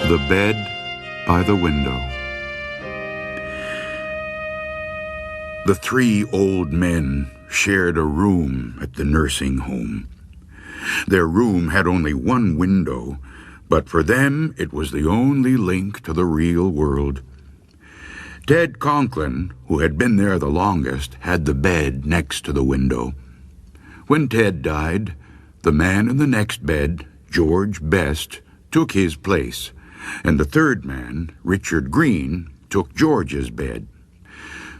The bed by the window. The three old men shared a room at the nursing home. Their room had only one window, but for them it was the only link to the real world. Ted Conklin, who had been there the longest, had the bed next to the window. When Ted died, the man in the next bed, George Best, took his place, and the third man, Richard Green, took George's bed.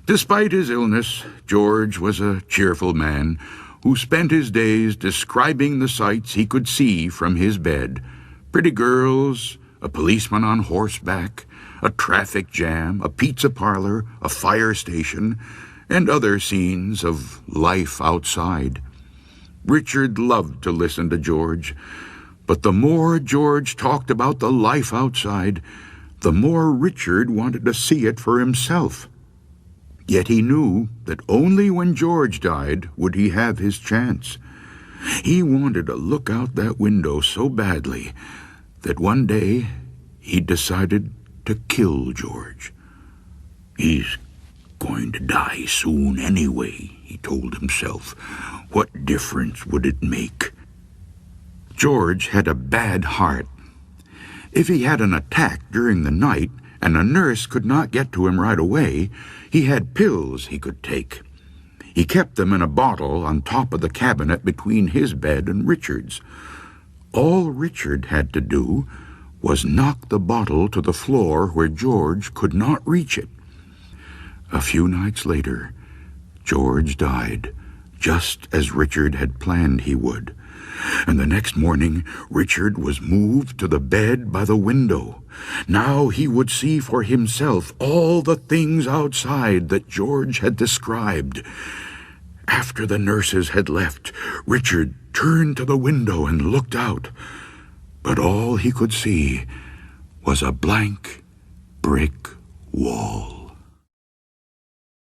Despite his illness, George was a cheerful man who spent his days describing the sights he could see from his bed: pretty girls, a policeman on horseback, a traffic jam, a pizza parlor, a fire station, and other scenes of life outside. Richard loved to listen to George, but the more George talked about the life outside, the more Richard wanted to see it for himself. Yet he knew that only when George died would he have his chance. He wanted to look out that window so badly that one day he decided to kill George. "He's going to die soon anyway," he told himself. "What difference would it make?" George had a bad heart. If he had an attack during the night and a nurse could not get to him right away, he had pills he could take. He kept them in a bottle on top of the cabinet between his bed and Richard's. All Richard had to do was knock the bottle to the floor where George could not reach it. A few nights later, George died, just as Richard had planned he would. And the next morning, Richard was moved to the bed by the window. Now he would see for himself all the things outside that George had described. After the nurses had left, Richard turned to the window and looked out. But all he could see was a blank brick wall.